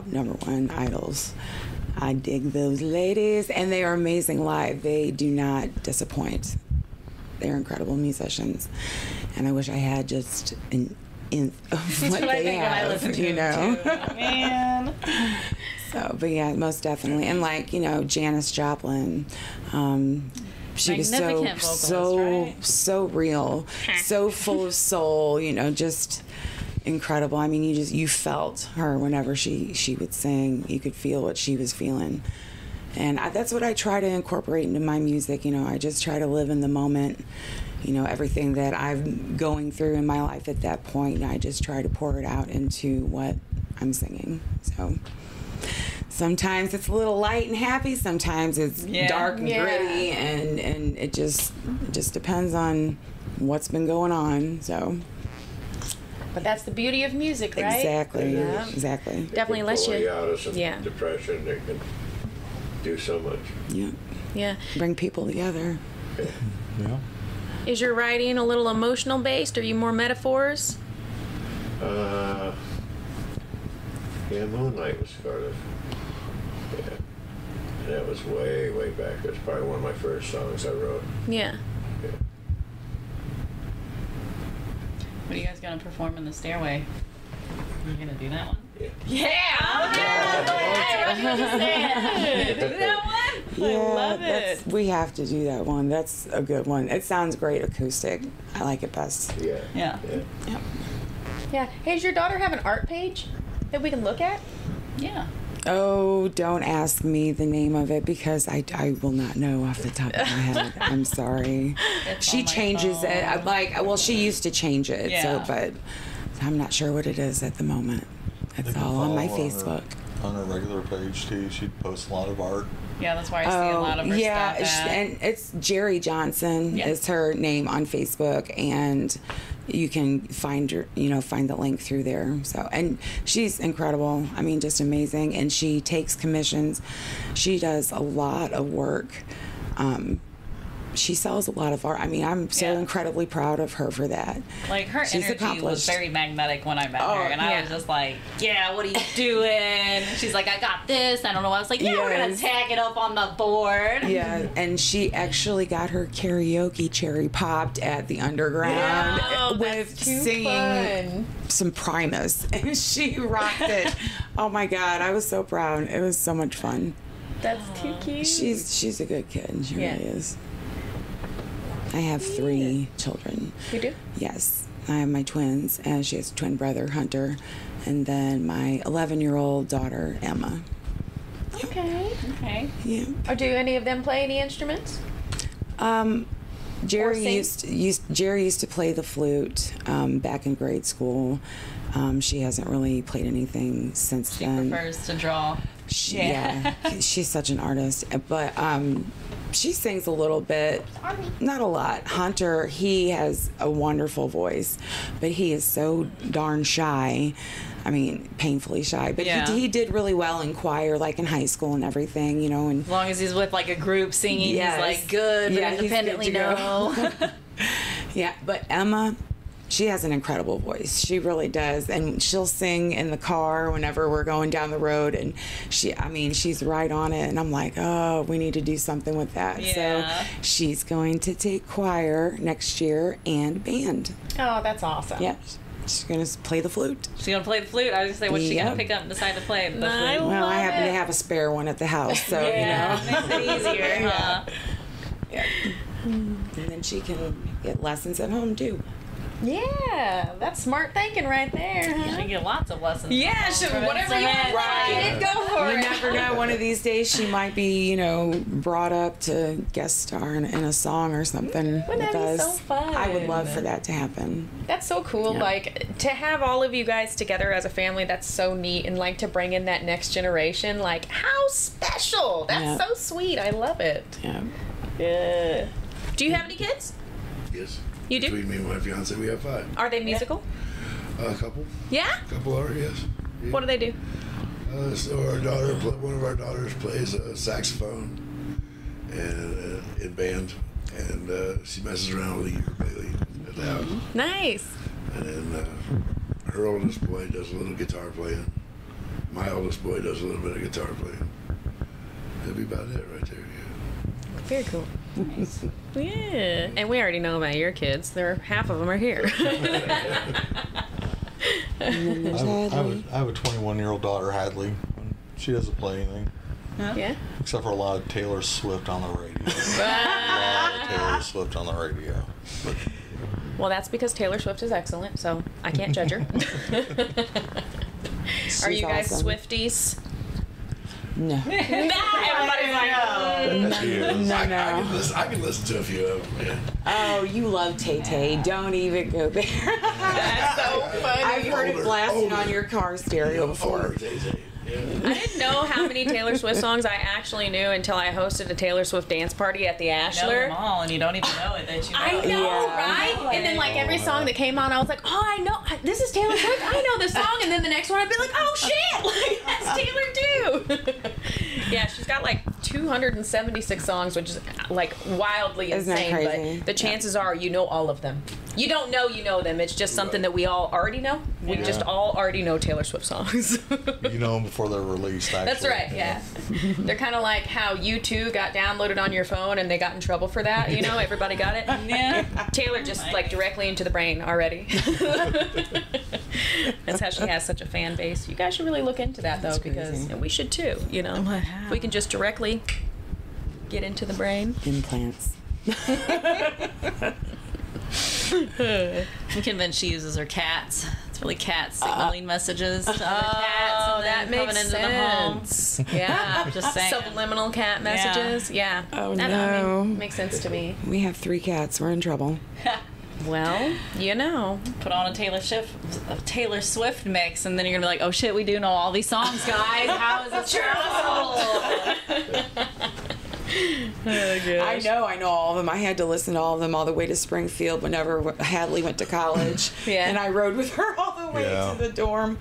Speaker 5: number one idols. I dig those ladies, and they are amazing live. They do not disappoint. They're incredible musicians, and I wish I had just an of what they have, you know.
Speaker 2: Man.
Speaker 5: So, but yeah, most definitely, and like, you know, Janis Joplin. She was so real, so full of soul, you know, just incredible. I mean, you felt her whenever she would sing. You could feel what she was feeling. And that's what I try to incorporate into my music. You know, I just try to live in the moment, you know, everything that I'm going through in my life at that point, I just try to pour it out into what I'm singing. So sometimes it's a little light and happy, sometimes it's dark and gritty, and it just depends on what's been going on. So,
Speaker 1: but that's the beauty of music, right?
Speaker 5: Exactly. Yeah. Exactly.
Speaker 1: Definitely, unless you
Speaker 6: out of some depression, they can do so much.
Speaker 5: Yeah.
Speaker 1: Yeah.
Speaker 5: Bring people together.
Speaker 4: Yeah.
Speaker 1: Is your writing a little emotional based? Are you more metaphors?
Speaker 6: Yeah, Moonlight was sort of. Yeah. And that was way, way back. It was probably one of my first songs I wrote.
Speaker 1: Yeah.
Speaker 6: Yeah.
Speaker 2: What are you guys going to perform in the stairway? Are you going to do that one?
Speaker 6: Yeah.
Speaker 2: Yeah! What you say? Do that one?
Speaker 5: Yeah,
Speaker 2: I love it.
Speaker 5: We have to do that one. That's a good one. It sounds great acoustic. I like it best.
Speaker 6: Yeah.
Speaker 2: Yeah.
Speaker 5: Yep.
Speaker 1: Yeah. Hey, does your daughter have an art page that we can look at?
Speaker 2: Yeah.
Speaker 5: Oh, don't ask me the name of it because I will not know off the top of my head. I'm sorry. She changes it. I'm like, well, she used to change it, so but I'm not sure what it is at the moment. It's all on my Facebook.
Speaker 4: On her regular page too, she posts a lot of art.
Speaker 2: Yeah, that's why I see a lot of her stuff.
Speaker 5: Yeah, and it's Jerry Johnson is her name on Facebook, and you can find her, you know, find the link through there. So, and she's incredible. I mean, just amazing. And she takes commissions. She does a lot of work. She sells a lot of art. I mean, I'm so incredibly proud of her for that.
Speaker 2: Like, her
Speaker 5: She's
Speaker 2: energy was very magnetic when I met her. And I was just like, yeah, what are you doing? She's like, I got this. I don't know. I was like, yeah, we're going to tag it up on the board.
Speaker 5: Yeah, and she actually got her karaoke cherry popped at the Underground with singing some Primus. And she rocked it. Oh, my God. I was so proud. It was so much fun.
Speaker 1: That's too cute.
Speaker 5: She's a good kid. She really is. I have 3 children.
Speaker 1: You do?
Speaker 5: Yes. I have my twins, and she has a twin brother, Hunter, and then my 11-year-old daughter, Emma.
Speaker 1: Okay.
Speaker 5: Yeah.
Speaker 1: Or do any of them play any instruments?
Speaker 5: Jerry used to play the flute back in grade school. She hasn't really played anything since then.
Speaker 2: She prefers to draw.
Speaker 5: She's such an artist, but she sings a little bit, not a lot. Hunter, he has a wonderful voice, but he is so darn shy. I mean, painfully shy. But he did really well in choir, like in high school and everything, you know. And
Speaker 2: as long as he's with like a group singing, he's like good, but independently no.
Speaker 5: Yeah, but Emma, she has an incredible voice. She really does. And she'll sing in the car whenever we're going down the road. And she's right on it. And I'm like, oh, we need to do something with that.
Speaker 2: Yeah.
Speaker 5: So she's going to take choir next year and band.
Speaker 1: Oh, that's awesome.
Speaker 5: Yep. She's going to play the flute.
Speaker 2: She's going to play the flute? I was going to say, what's she going to pick up and decide to play? The flute?
Speaker 5: Well, I happen to have a spare one at the house, so
Speaker 2: makes
Speaker 5: you know.
Speaker 2: it easier, huh?
Speaker 5: Yeah. And then she can get lessons at home too.
Speaker 1: Yeah, that's smart thinking right there, huh?
Speaker 2: You get lots of lessons.
Speaker 1: Yeah, sure, whatever you want,
Speaker 5: Right.
Speaker 1: go for
Speaker 5: You
Speaker 1: it.
Speaker 5: never know. One of these days, she might be, you know, brought up to guest star in a song or something.
Speaker 1: Wouldn't that be so fun?
Speaker 5: I would love for that to happen.
Speaker 1: That's so cool.
Speaker 5: Yeah.
Speaker 1: Like, to have all of you guys together as a family, that's so neat. And, like, to bring in that next generation, like, how special. That's
Speaker 5: Yeah.
Speaker 1: so sweet. I love it.
Speaker 5: Yeah.
Speaker 1: Yeah. Do you have any kids?
Speaker 7: Yes.
Speaker 1: You do?
Speaker 7: Between me and my fiance, we have 5.
Speaker 1: Are they musical?
Speaker 7: A couple.
Speaker 1: Yeah?
Speaker 7: Couple are, yes. Yeah.
Speaker 1: What do they do?
Speaker 7: So one of our daughters plays a saxophone and in band, and she messes around with the ukulele at the house.
Speaker 1: Nice.
Speaker 7: And then her oldest boy does a little guitar playing. My oldest boy does a little bit of guitar playing. That'd be about it right there. Yeah.
Speaker 1: Very cool. Nice. Yeah. And we already know about your kids. Half of them are here.
Speaker 5: And then there's Hadley.
Speaker 4: I have a 21-year-old daughter, Hadley. She doesn't play anything.
Speaker 1: Yeah.
Speaker 4: Except for a lot of Taylor Swift on the radio. A lot of Taylor Swift on the radio. But
Speaker 1: Well, that's because Taylor Swift is excellent, so I can't judge her. Are you guys
Speaker 5: awesome.
Speaker 1: Swifties?
Speaker 5: No.
Speaker 1: Everybody's like,
Speaker 5: No.
Speaker 7: I can listen to a few of them. Yeah.
Speaker 5: Oh, you love Tay Tay. Don't even go there.
Speaker 1: that's so funny.
Speaker 5: I've heard it blasting
Speaker 7: Older.
Speaker 5: on your car stereo before.
Speaker 7: Older Tay-Tay. Yeah.
Speaker 1: I didn't know how many Taylor Swift songs I actually knew until I hosted a Taylor Swift dance party at the
Speaker 2: You know
Speaker 1: Ashler.
Speaker 2: them all, and you don't even know it that you know.
Speaker 1: I know,
Speaker 5: Yeah.
Speaker 1: right? And then, like, every song that came on, I was like, oh, I know, this is Taylor Swift. I know this song. And then the next one, I'd be like, oh, shit, like, that's Taylor, too. Yeah, she's got, like, 276 songs, which is, like, wildly
Speaker 5: Isn't that
Speaker 1: insane.
Speaker 5: crazy?
Speaker 1: But the chances are you know all of them. You don't know you know them. It's just something that we all already know. We just all already know Taylor Swift songs.
Speaker 4: you know them before they're released, actually.
Speaker 1: That's right, yeah. They're kind of like how U2 got downloaded on your phone and they got in trouble for that, you know? Everybody got it?
Speaker 2: Yeah.
Speaker 1: Taylor just, like, directly into the brain already. That's how she has such a fan base. You guys should really look into that, though,
Speaker 5: That's
Speaker 1: because
Speaker 5: crazy.
Speaker 1: and we should, too, you know? If we can just directly get into the brain.
Speaker 5: Implants.
Speaker 2: I'm convinced she uses her cats. It's really cats signaling messages to other cats.
Speaker 1: Oh,
Speaker 2: And
Speaker 1: that
Speaker 2: then
Speaker 1: makes
Speaker 2: coming into the home.
Speaker 1: sense. Yeah.
Speaker 2: Just saying.
Speaker 1: Subliminal cat messages. Yeah.
Speaker 5: Oh,
Speaker 1: That,
Speaker 5: no.
Speaker 1: I mean, makes sense to me.
Speaker 5: We have 3 cats. We're in trouble.
Speaker 1: Well, you know.
Speaker 2: Put on a Taylor Swift mix, and then you're gonna be like, "Oh shit, we do know all these songs, guys. How is this possible?"
Speaker 5: I know all of them. I had to listen to all of them all the way to Springfield whenever Hadley went to college.
Speaker 1: Yeah.
Speaker 5: And I rode with her all the way
Speaker 4: Yeah.
Speaker 5: to the dorm.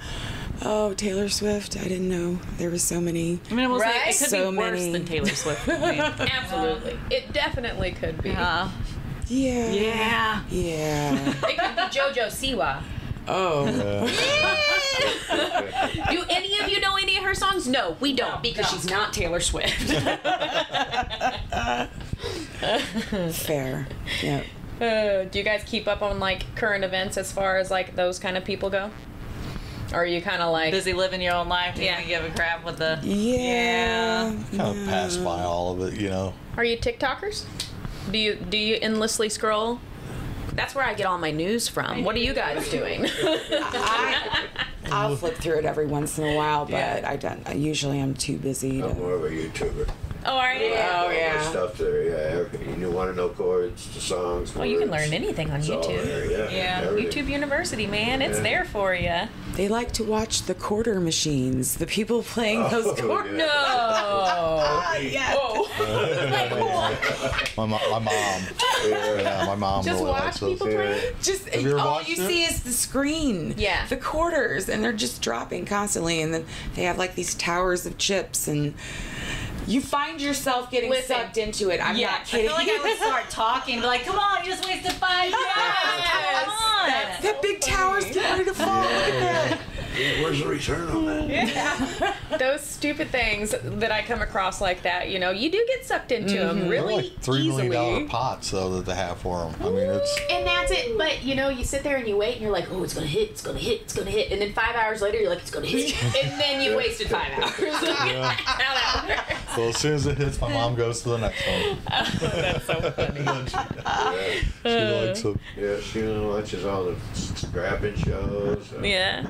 Speaker 5: Oh, Taylor Swift. I didn't know there was so many.
Speaker 2: I mean, it
Speaker 1: Right?
Speaker 2: could
Speaker 5: So
Speaker 2: be worse
Speaker 5: many.
Speaker 2: than Taylor Swift. I mean,
Speaker 1: Absolutely. It definitely could be.
Speaker 2: yeah.
Speaker 5: Yeah.
Speaker 1: It could be JoJo Siwa.
Speaker 5: Oh.
Speaker 1: Do any of you know any of her songs? No, we don't, because she's not Taylor Swift.
Speaker 5: Fair. Yep.
Speaker 1: Do you guys keep up on, like, current events as far as, like, those kind of people go? Or are you kind of like...
Speaker 2: Busy living your own life.
Speaker 1: Yeah.
Speaker 2: You give a crap with the.
Speaker 5: Yeah.
Speaker 4: Kind of pass by all of it, you know.
Speaker 1: Are you TikTokers? Do you endlessly scroll? That's where I get all my news from. What are you guys doing?
Speaker 5: I'll flip through it every once in a while, but
Speaker 1: Yeah.
Speaker 5: I don't. Usually I'm too busy
Speaker 6: I'm
Speaker 5: to.
Speaker 6: more of a YouTuber.
Speaker 1: Oh, are you?
Speaker 5: Oh, yeah.
Speaker 6: There's stuff there, yeah. You want to know chords, the songs.
Speaker 1: Well, you can
Speaker 6: words.
Speaker 1: learn anything on
Speaker 6: It's all
Speaker 1: YouTube.
Speaker 6: there,
Speaker 2: Yeah.
Speaker 6: everything.
Speaker 1: YouTube University, man. It's
Speaker 6: Yeah.
Speaker 1: there for you.
Speaker 5: They like to watch the quarter machines. The people playing those
Speaker 6: Oh,
Speaker 5: quarters.
Speaker 6: yeah.
Speaker 1: No.
Speaker 5: Yeah.
Speaker 4: My mom. Yeah, my mom
Speaker 1: Just
Speaker 4: really
Speaker 1: watch
Speaker 4: likes those.
Speaker 1: people play?
Speaker 5: Just
Speaker 4: Have you ever
Speaker 5: all
Speaker 4: watched
Speaker 5: you
Speaker 4: it?
Speaker 5: see is the screen.
Speaker 1: Yeah.
Speaker 5: The quarters, and they're just dropping constantly, and then they have like these towers of chips, and You find yourself getting
Speaker 1: Listen.
Speaker 5: sucked into it. I'm not
Speaker 2: I
Speaker 5: kidding.
Speaker 2: feel like I would start talking, be like, come on, you just wasted 5 minutes. Come on.
Speaker 5: That big tower's getting ready to fall. Look at that.
Speaker 7: Yeah, where's the return on that?
Speaker 1: Those stupid things that I come across like that, you know, you do get sucked into them
Speaker 4: They're
Speaker 1: really
Speaker 4: like $3
Speaker 1: easily.
Speaker 4: million pots though that they have for them. I mean, it's
Speaker 1: And that's it. But you know, you sit there and you wait, and you're like, "Oh, it's gonna hit! It's gonna hit! It's gonna hit!" And then 5 hours later, you're like, "It's gonna hit!" And then you wasted 5 hours. How that works.
Speaker 4: so as soon as it hits, my mom goes to the next one.
Speaker 1: That's so funny.
Speaker 4: And then she likes them.
Speaker 6: Yeah, she watches all the scrapping shows.
Speaker 1: Yeah.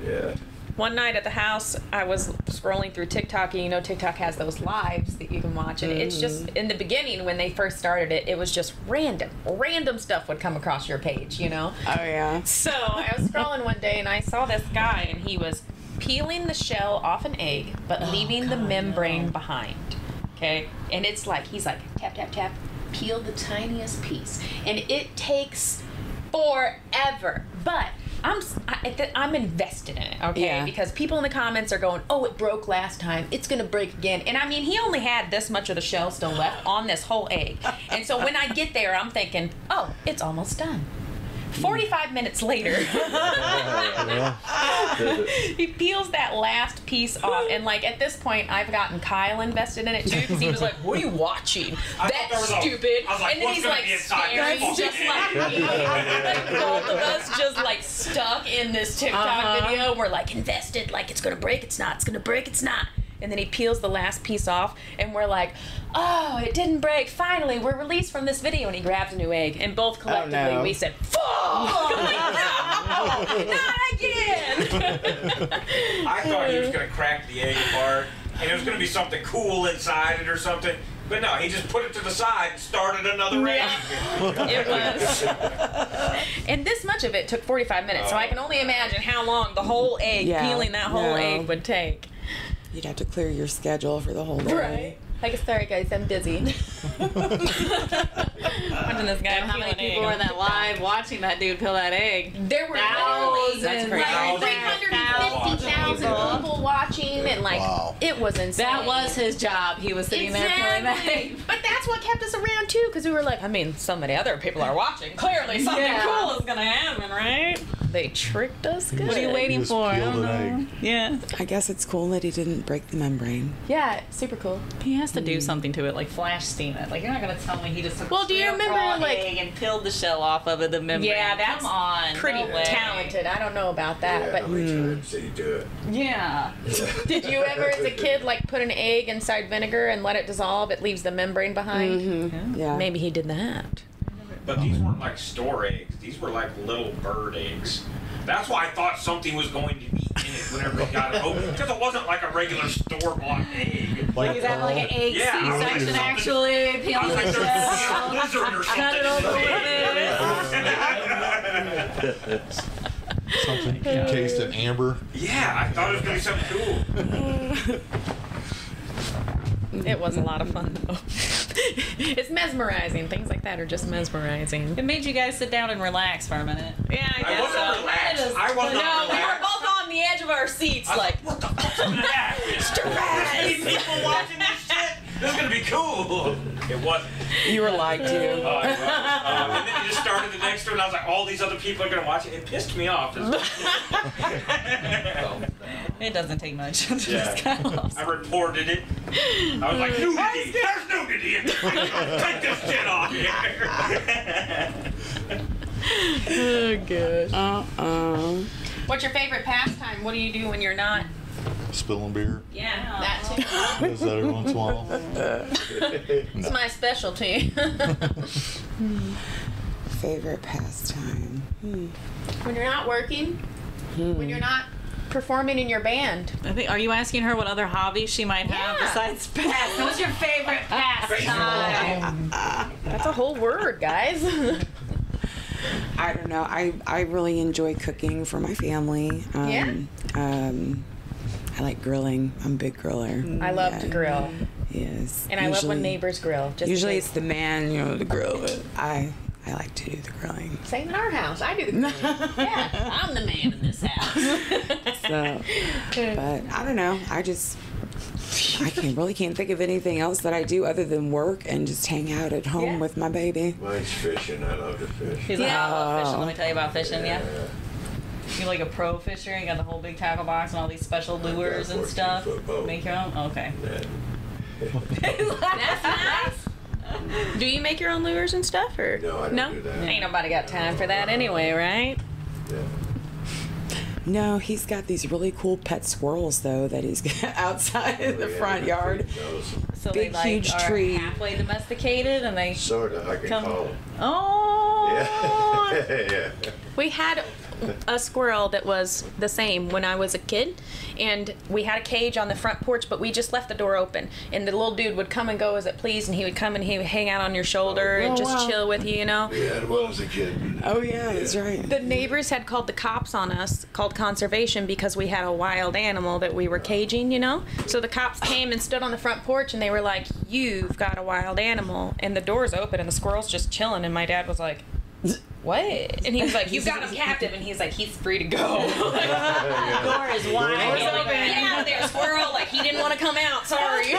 Speaker 6: Yeah.
Speaker 1: One night at the house, I was scrolling through TikTok, and you know TikTok has those lives that you can watch, and it's just, in the beginning when they first started it, it was just random stuff would come across your page, you know?
Speaker 5: Oh, yeah.
Speaker 1: So I was scrolling one day, and I saw this guy, and he was peeling the shell off an egg, but leaving the membrane behind, okay? And it's like, he's like, tap, tap, tap, peel the tiniest piece, and it takes forever, but I'm invested in it, okay?
Speaker 5: Yeah.
Speaker 1: Because people in the comments are going, "Oh, it broke last time. It's gonna break again." And I mean, he only had this much of the shell still left on this whole egg. And so when I get there, I'm thinking, "Oh, it's almost done." 45 minutes later, he peels that last piece off, and like at this point, I've gotten Kyle invested in it too because he was like, "What are you watching? That's stupid."
Speaker 10: like,
Speaker 1: And then
Speaker 10: "What's
Speaker 1: he's
Speaker 10: gonna
Speaker 1: like
Speaker 10: be inside
Speaker 1: staring,
Speaker 10: this
Speaker 1: just
Speaker 10: fucking
Speaker 1: like me. Like both of us just like stuck in this TikTok video. We're like invested, like it's gonna break, it's not, it's gonna break, it's not. And then he peels the last piece off, and we're like, "Oh, it didn't break. Finally, we're released from this video." And he grabs a new egg, and both collectively
Speaker 5: no.
Speaker 1: we said, "Fuck! No, not again!"
Speaker 10: I thought he was going to crack the egg apart, and it was going to be something cool inside it or something. But no, he just put it to the side and started another egg.
Speaker 1: It was. And this much of it took 45 minutes, so I can only imagine how long the whole egg,
Speaker 5: Yeah,
Speaker 1: peeling that whole
Speaker 5: no.
Speaker 1: egg would take.
Speaker 5: You'd have to clear your schedule for the whole day.
Speaker 1: Right. Like, sorry guys, I'm busy. Watching this guy
Speaker 2: How many people were in that live watching that dude peel that egg?
Speaker 1: There were
Speaker 2: Thousands.
Speaker 1: literally
Speaker 2: That's
Speaker 1: like
Speaker 2: crazy.
Speaker 1: 350,000 people watching, and like it was insane.
Speaker 2: That was his job. He was sitting there peeling that egg.
Speaker 1: But that's what kept us around too, because we were like, I mean, so many other people are watching. Clearly, something cool is gonna happen, right? They tricked us. Good.
Speaker 2: What are you waiting
Speaker 4: Just
Speaker 2: for? I
Speaker 4: peeled
Speaker 2: don't
Speaker 4: an
Speaker 2: know. Yeah.
Speaker 5: I guess it's cool that he didn't break the membrane.
Speaker 1: Yeah, super cool.
Speaker 2: He has to do something to it, like flash steam it. Like, you're not gonna tell me he just took
Speaker 1: Well, do you
Speaker 2: straight up
Speaker 1: remember,
Speaker 2: raw
Speaker 1: like-
Speaker 2: egg and peeled the shell off of it, the membrane?
Speaker 1: Yeah, that's
Speaker 2: Come on,
Speaker 1: pretty
Speaker 2: no way.
Speaker 1: talented. I don't know about that,
Speaker 6: Yeah,
Speaker 1: but
Speaker 6: how many times did he do it?
Speaker 2: Yeah.
Speaker 1: did you ever, as a kid, like put an egg inside vinegar and let it dissolve? It leaves the membrane behind.
Speaker 5: Yeah.
Speaker 1: Maybe he did that.
Speaker 10: But these weren't like store eggs. These were like little bird eggs. That's why I thought something was going to be in it whenever it got open. Because it wasn't like a regular store-bought egg.
Speaker 2: Like, is that like an egg
Speaker 10: Yeah, I was like,
Speaker 2: C-section
Speaker 10: something-
Speaker 2: actually?
Speaker 10: I
Speaker 2: Peeling
Speaker 10: was like,
Speaker 2: the
Speaker 10: there's a
Speaker 2: shell.
Speaker 10: lizard or
Speaker 2: Cut it
Speaker 10: something.
Speaker 2: open with
Speaker 4: Something encased in amber.
Speaker 10: Yeah, I thought it was going to be something cool.
Speaker 1: It was a lot of fun, though. It's mesmerizing. Things like that are just mesmerizing.
Speaker 2: It made you guys sit down and relax for a minute.
Speaker 1: Yeah, I
Speaker 10: I
Speaker 1: guess
Speaker 10: wasn't
Speaker 1: so.
Speaker 10: relaxed. I was
Speaker 1: No,
Speaker 10: not
Speaker 1: we were
Speaker 10: relaxed.
Speaker 1: both on the edge of our seats,
Speaker 10: I was
Speaker 1: like,
Speaker 10: like, what the fuck's going to happen? These people watching this shit? This is going to be cool. It wasn't.
Speaker 5: You were lied to.
Speaker 10: It wasn't. And then you just started the next one, and I was like, all these other people are going to watch it. It pissed me off.
Speaker 2: It doesn't take much.
Speaker 10: Yeah. I reported it. I was like, nudity! There's nudity! Take this shit off here!
Speaker 1: oh, gosh. What's your favorite pastime? What do you do when you're not?
Speaker 4: Spilling beer.
Speaker 1: Yeah, that too.
Speaker 4: Does that every once in a while.
Speaker 1: It's my specialty.
Speaker 5: Favorite pastime.
Speaker 1: When you're not working, when you're not performing in your band.
Speaker 2: I think, are you asking her what other hobbies she might have besides past? What's your favorite pastime?
Speaker 1: That's a whole word, guys.
Speaker 5: I don't know. I really enjoy cooking for my family. I like grilling. I'm a big griller.
Speaker 1: I love to grill.
Speaker 5: Yes.
Speaker 1: And I love when neighbors grill. Just
Speaker 5: Usually
Speaker 1: because-
Speaker 5: it's the man, the grill, but I like to do the grilling.
Speaker 1: Same in our house. I do the grilling. Yeah, I'm the man in this house.
Speaker 5: So, but I don't know. I just I really can't think of anything else that I do other than work and just hang out at home with my baby.
Speaker 6: Mine's fishing. I love to fish.
Speaker 2: He's like, I love fishing. Let me tell you about fishing, yeah. You're like a pro fisher. You got the whole big tackle box and all these special lures and stuff. Make your own? Okay.
Speaker 1: That's nice. Do you make your own lures and stuff, or
Speaker 6: No, I don't do that.
Speaker 1: Ain't nobody got time for that anyway, right?
Speaker 6: Yeah.
Speaker 5: No, he's got these really cool pet squirrels though that he's got outside in the front yard.
Speaker 2: So
Speaker 5: Big,
Speaker 2: they like
Speaker 5: huge
Speaker 2: are
Speaker 5: tree.
Speaker 2: halfway domesticated, and they
Speaker 6: Sort of. I can call them.
Speaker 2: Oh.
Speaker 6: Yeah. Yeah.
Speaker 1: We had a squirrel that was the same when I was a kid, and we had a cage on the front porch, but we just left the door open, and the little dude would come and go as it pleased, and he would come and he would hang out on your shoulder and just chill with you, you know.
Speaker 7: We had one as a kid.
Speaker 5: Oh yeah, that's right.
Speaker 1: The neighbors had called the cops on us, called conservation, because we had a wild animal that we were caging, you know. So the cops came and stood on the front porch, and they were like, "You've got a wild animal," and the door's open, and the squirrel's just chilling, and my dad was like, "What?" And he was like, "You've got him captive," and he's like, "He's free to go."
Speaker 2: The door is wide.
Speaker 1: I was like, "Get out of there, squirrel!" Like he didn't want to come out. Sorry.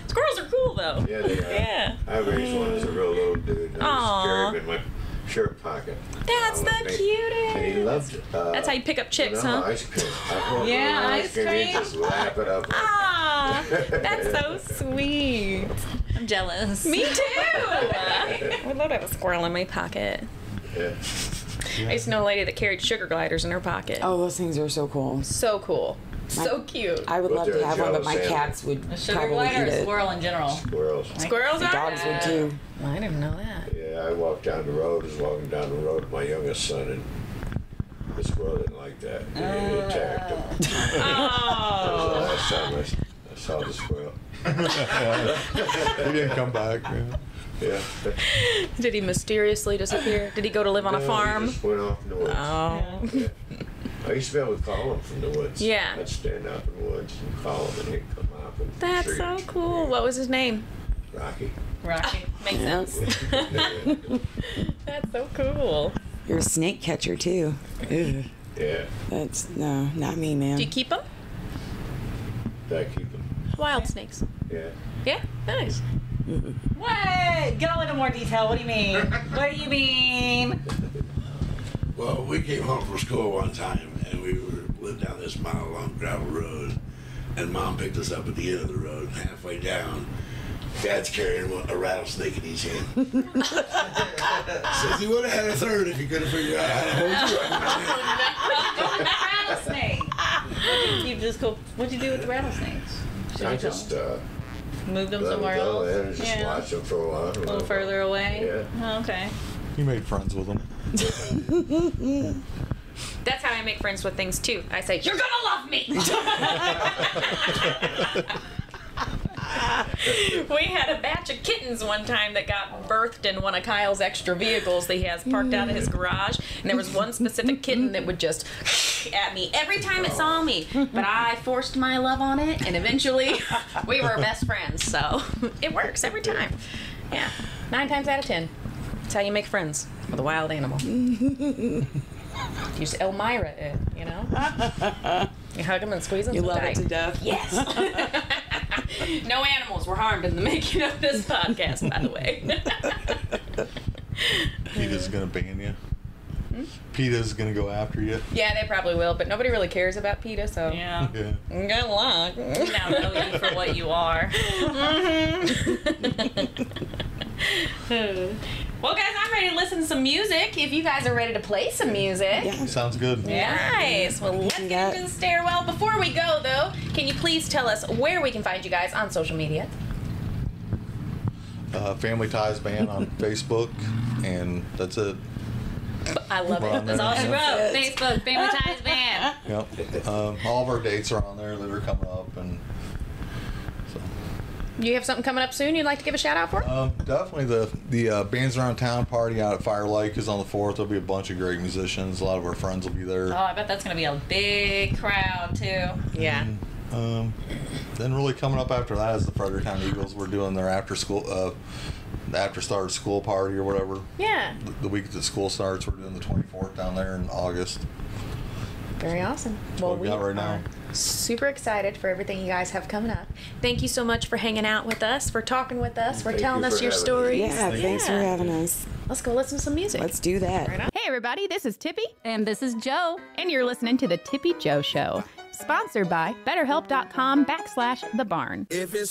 Speaker 1: Squirrels are cool though.
Speaker 6: Yeah, they are.
Speaker 1: Yeah.
Speaker 6: I raised one as a real little dude. And I
Speaker 1: Aw.
Speaker 6: used to carry him in my shirt pocket.
Speaker 1: That's the
Speaker 6: And
Speaker 1: cutest.
Speaker 6: he loved it.
Speaker 1: That's how you pick up chicks,
Speaker 6: vanilla
Speaker 1: huh?
Speaker 6: Ice cream. I want
Speaker 2: Yeah,
Speaker 6: vanilla
Speaker 2: ice
Speaker 6: He'd
Speaker 2: cream.
Speaker 6: just lap it up.
Speaker 1: Ah, that's so sweet.
Speaker 2: I'm jealous.
Speaker 1: Me too. I would love to have a squirrel in my pocket.
Speaker 6: Yeah.
Speaker 1: I used to know a lady that carried sugar gliders in her pocket.
Speaker 5: Oh, those things are so cool.
Speaker 1: So cool. So cute.
Speaker 5: I would
Speaker 6: But
Speaker 5: love to
Speaker 6: they're
Speaker 5: have one, but my
Speaker 6: jealous
Speaker 5: cats would
Speaker 2: A sugar
Speaker 5: probably
Speaker 2: glider
Speaker 5: eat
Speaker 2: or a
Speaker 5: it.
Speaker 2: squirrel in general?
Speaker 6: Squirrels.
Speaker 1: Squirrels are?
Speaker 5: Dogs would too.
Speaker 1: I didn't know that.
Speaker 6: Yeah, I walked down the road, was walking down the road with my youngest son, and the squirrel didn't like that. He attacked him. That was the last time I saw the squirrel.
Speaker 4: He didn't come back.
Speaker 6: Yeah.
Speaker 1: Did he mysteriously disappear? Did he go to live on a
Speaker 6: No,
Speaker 1: farm?
Speaker 6: He just went off in the woods.
Speaker 1: Oh.
Speaker 6: Yeah. I used to be able to call him from the woods.
Speaker 1: Yeah.
Speaker 6: I'd stand out in the woods and call him, and he'd come up and
Speaker 1: That's
Speaker 6: treat
Speaker 1: so
Speaker 6: me.
Speaker 1: cool. What was his name?
Speaker 6: Rocky.
Speaker 2: Rocky. Makes sense.
Speaker 1: That's so cool.
Speaker 5: You're a snake catcher too. Ugh.
Speaker 6: Yeah.
Speaker 5: That's no, not me, man.
Speaker 1: Do you keep them?
Speaker 6: I keep him.
Speaker 1: Wild snakes.
Speaker 6: Yeah.
Speaker 1: Yeah? Nice.
Speaker 2: What? Go into more detail. What do you mean? What do you mean?
Speaker 7: Well, we came home from school one time, and we lived down this mile-long gravel road, and Mom picked us up at the end of the road, and halfway down, Dad's carrying a rattlesnake in his hand. Says he would have had a third if he could have figured out how to hold you.
Speaker 2: Rattlesnake. What'd you do with the rattlesnakes? Should
Speaker 6: I
Speaker 2: you tell
Speaker 6: just
Speaker 2: them? Moved them
Speaker 6: let him
Speaker 2: somewhere
Speaker 6: go
Speaker 2: else?
Speaker 6: and just
Speaker 2: Yeah.
Speaker 6: watch him for a while.
Speaker 2: A little further away?
Speaker 6: Yeah.
Speaker 2: Oh, okay.
Speaker 4: He made friends with them.
Speaker 1: That's how I make friends with things too. I say, "You're gonna love me." We had a batch of kittens one time that got birthed in one of Kyle's extra vehicles that he has parked out of his garage, and there was one specific kitten that would just at me every time it saw me, but I forced my love on it, and eventually we were best friends, so it works every time. Yeah, 9 times out of 10. That's how you make friends with a wild animal. You just Elmira it, you know? You hug them and squeeze them
Speaker 5: You
Speaker 1: so
Speaker 5: love
Speaker 1: tight.
Speaker 5: it to death.
Speaker 1: Yes. No animals were harmed in the making of this podcast, by the way.
Speaker 4: PETA's gonna ban you. PETA's gonna go after you.
Speaker 1: Yeah, they probably will, but nobody really cares about PETA, so.
Speaker 2: Yeah.
Speaker 4: Yeah.
Speaker 1: Good luck.
Speaker 2: We now know you for what you are.
Speaker 1: Well, guys, I'm ready to listen to some music. If you guys are ready to play some music.
Speaker 5: Yeah.
Speaker 4: Sounds good.
Speaker 1: Nice. Well, let's get into the stairwell. Before we go, though, can you please tell us where we can find you guys on social media?
Speaker 4: Family Ties Band on Facebook, and that's it.
Speaker 1: I love
Speaker 4: We're on
Speaker 1: it.
Speaker 4: there.
Speaker 2: That's all she
Speaker 4: Yeah.
Speaker 2: wrote. Facebook, Family Ties Band.
Speaker 4: Yep. All of our dates are on there that are coming up, and so
Speaker 1: You have something coming up soon you'd like to give a shout out for?
Speaker 4: definitely the Bands Around Town party out at Fire Lake is on the 4th. There'll be a bunch of great musicians. A lot of our friends will be there.
Speaker 2: Oh, I bet that's going to be a big crowd, too.
Speaker 1: Yeah.
Speaker 4: Then really coming up after that is the Fredericktown Eagles. We're doing their after start school party or whatever.
Speaker 1: Yeah.
Speaker 4: The week that school starts, we're doing the 24th down there in August.
Speaker 1: Very awesome.
Speaker 4: That's what we got right now.
Speaker 1: super excited for everything you guys have coming up. Thank you so much for hanging out with us, for talking with us, for
Speaker 6: Thank
Speaker 1: telling
Speaker 6: you
Speaker 1: us
Speaker 6: for
Speaker 1: your
Speaker 6: having
Speaker 1: stories.
Speaker 5: Yeah, thanks for having us.
Speaker 1: Let's go listen to some music.
Speaker 5: Let's do that.
Speaker 8: Hey everybody, this is Tippy,
Speaker 2: And this is Jo.
Speaker 8: and you're listening to the Tippy Jo Show, sponsored by BetterHelp.com/thebarn.
Speaker 3: If it's